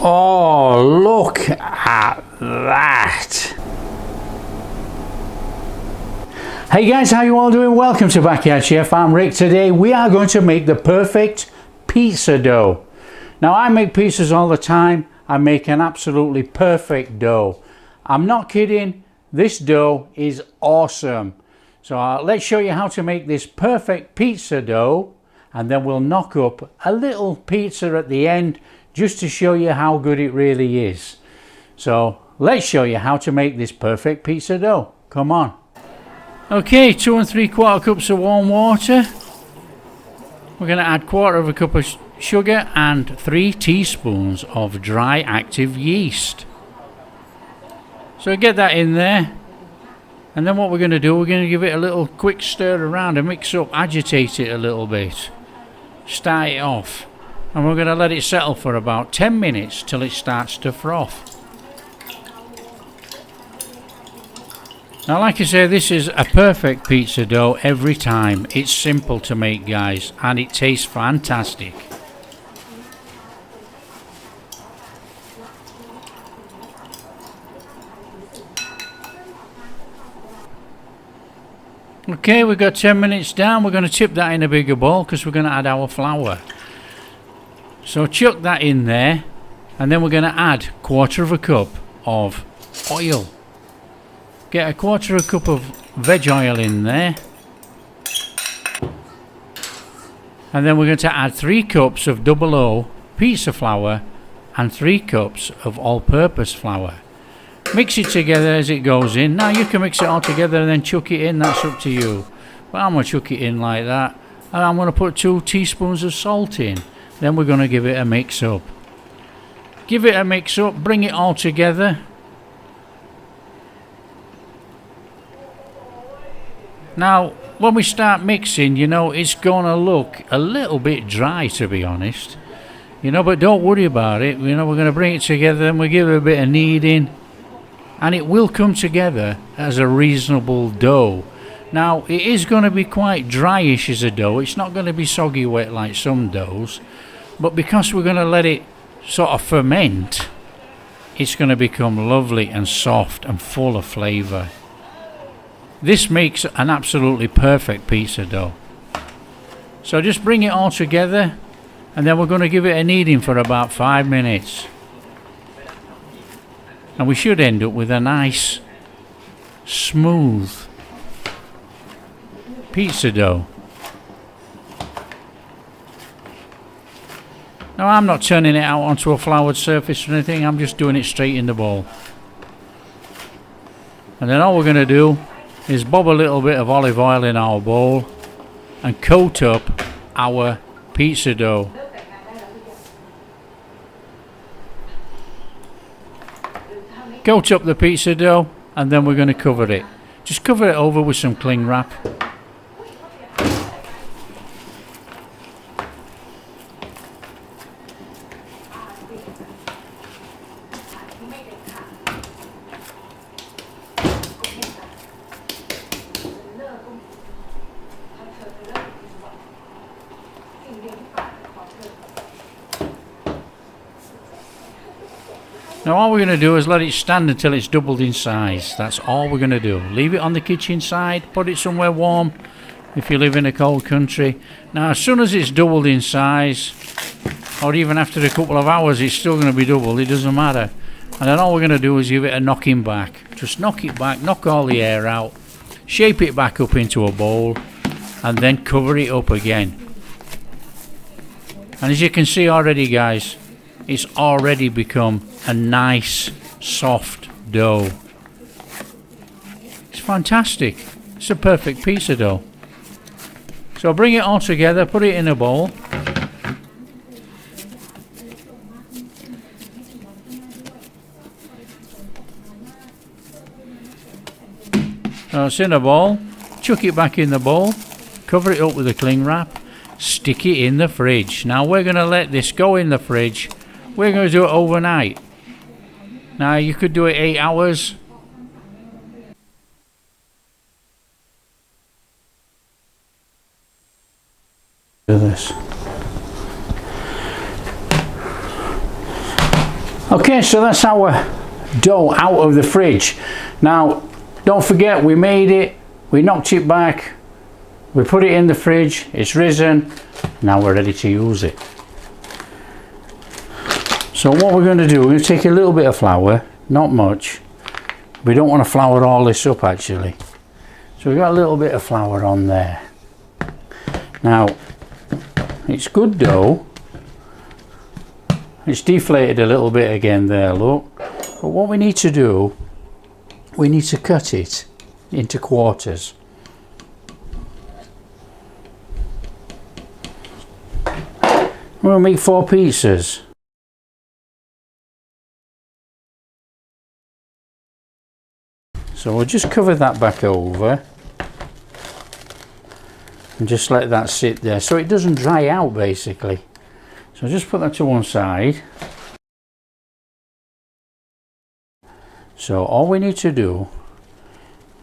Oh, look at that. Hey guys, how you all doing? Welcome to Backyard Chef. I'm Rick. Today we are going to make the perfect pizza dough. Now I make pizzas all the time. I make an absolutely perfect dough. I'm not kidding. This dough is awesome. So let's show you how to make this perfect pizza dough, and then we'll knock up a little pizza at the end just to show you how good it really is. So let's show you how to make this perfect pizza dough. Come on. Okay, 2 3/4 cups of warm water. We're going to add 1/4 cup of sugar and 3 teaspoons of dry active yeast. So get that in there. And then what we're going to do, we're going to give it a little quick stir around and mix up, agitate it a little bit. Start it off. And we're going to let it settle for about 10 minutes till it starts to froth. Now like I say, this is a perfect pizza dough every time. It's simple to make, guys, and it tastes fantastic. Okay, we've got 10 minutes down. We're going to tip that in a bigger bowl because we're going to add our flour. So chuck that in there, and then we're going to add 1/4 cup of oil. Get a 1/4 cup of veg oil in there. And then we're going to add 3 cups of 00 pizza flour and 3 cups of all-purpose flour. Mix it together as it goes in. Now you can mix it all together and then chuck it in, that's up to you. But I'm going to chuck it in like that. And I'm going to put 2 teaspoons of salt in. Then we're going to give it a mix up. Give it a mix up, bring it all together. Now when we start mixing, you know, it's going to look a little bit dry, to be honest. You know, but don't worry about it. You know, we're going to bring it together and we give it a bit of kneading. And it will come together as a reasonable dough. Now it is going to be quite dryish as a dough. It's not going to be soggy wet like some doughs, but because we're going to let it sort of ferment, it's going to become lovely and soft and full of flavour. This makes an absolutely perfect pizza dough. So just bring it all together, and then we're going to give it a kneading for about 5 minutes. And we should end up with a nice, smooth pizza dough. Now I'm not turning it out onto a floured surface or anything, I'm just doing it straight in the bowl. And then all we're going to do is bob a little bit of olive oil in our bowl and coat up our pizza dough. Coat up the pizza dough, and then we're going to cover it. Just cover it over with some cling wrap. Now all we're going to do is let it stand until it's doubled in size. That's all we're going to do. Leave it on the kitchen side, put it somewhere warm if you live in a cold country. Now as soon as it's doubled in size, or even after a couple of hours, it's still going to be doubled, it doesn't matter. And then all we're going to do is give it a knocking back. Just knock it back, knock all the air out, shape it back up into a bowl, and then cover it up again. And as you can see already, guys, it's already become a nice soft dough. It's fantastic. It's a perfect pizza dough. So bring it all together, put it in a bowl. So it's in a bowl, chuck it back in the bowl, cover it up with a cling wrap, stick it in the fridge. Now we're going to let this go in the fridge. We're going to do it overnight. Now you could do it 8 hours. Do this. Okay, so that's our dough out of the fridge. Now don't forget, we made it, we knocked it back, we put it in the fridge, it's risen, now we're ready to use it. So what we're going to do, we're going to take a little bit of flour, not much. We don't want to flour all this up actually. So we've got a little bit of flour on there. Now it's good dough. It's deflated a little bit again there, look. But what we need to do, we need to cut it into quarters. We'll make 4 pizzas. So we'll just cover that back over and just let that sit there so it doesn't dry out basically. So just put that to one side. So all we need to do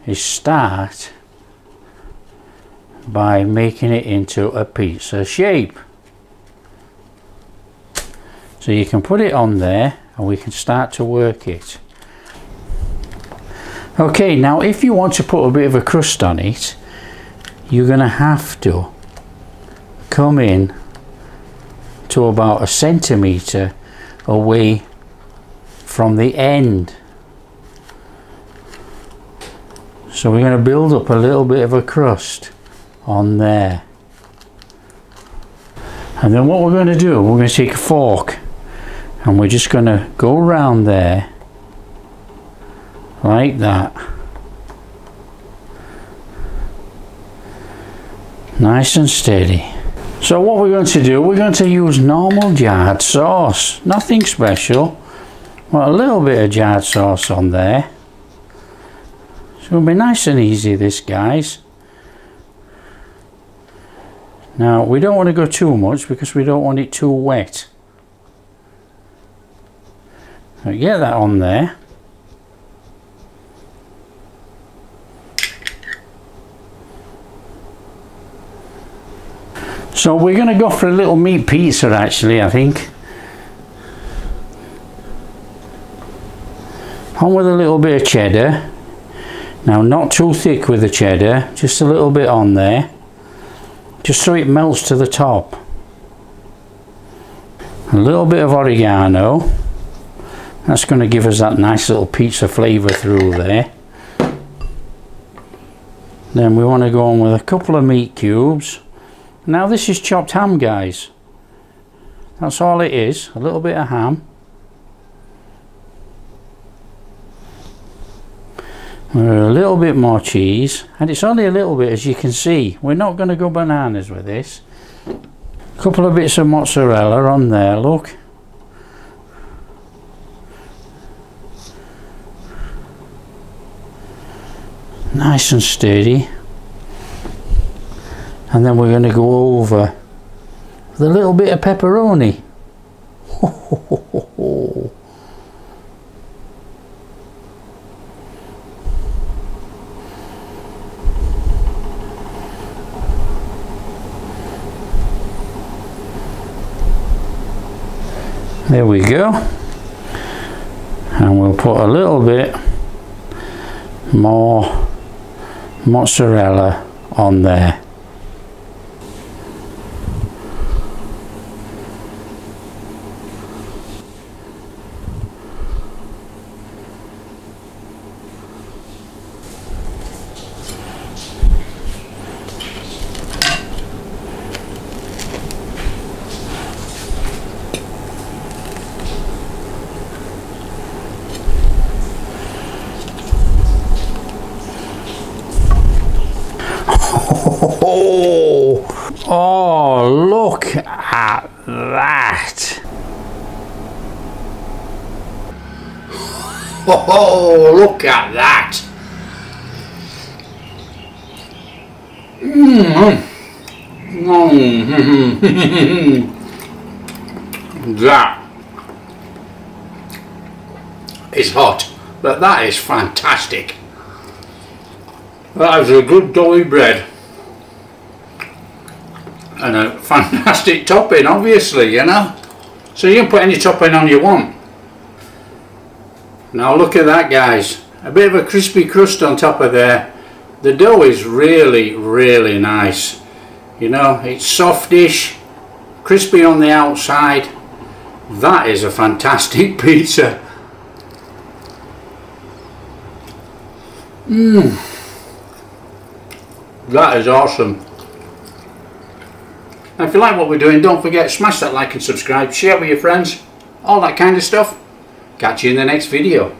is start by making it into a pizza shape. So you can put it on there and we can start to work it. Okay, now if you want to put a bit of a crust on it, you're going to have to come in to about 1 centimetre away from the end. So we're going to build up a little bit of a crust on there. And then what we're going to do, we're going to take a fork and we're just going to go around there like that. Nice and steady. So what we're going to do, we're going to use normal jarred sauce, nothing special. Well, a little bit of jarred sauce on there. So it'll be nice and easy this, guys. Now we don't want to go too much because we don't want it too wet. So get that on there. So we're going to go for a little meat pizza actually, I think. On with a little bit of cheddar. Now not too thick with the cheddar, just a little bit on there. Just so it melts to the top. A little bit of oregano. That's going to give us that nice little pizza flavour through there. Then we want to go on with a couple of meat cubes. Now this is chopped ham, guys. That's all it is, a little bit of ham. A little bit more cheese, and it's only a little bit, as you can see. We're not going to go bananas with this. A couple of bits of mozzarella on there, look. Nice and steady. And then we're going to go over with a little bit of pepperoni. There we go. And we'll put a little bit more mozzarella on there. Oh, look at that. Oh, look at that. That is hot, but that is fantastic. That is a good doughy bread. And a fantastic topping, obviously, you know. So you can put any topping on you want. Now look at that, guys, a bit of a crispy crust on top of there. The dough is really nice, you know, it's softish, crispy on the outside. That is a fantastic pizza. That is awesome. Now if you like what we're doing, don't forget, smash that like and subscribe, share with your friends, all that kind of stuff. Catch you in the next video.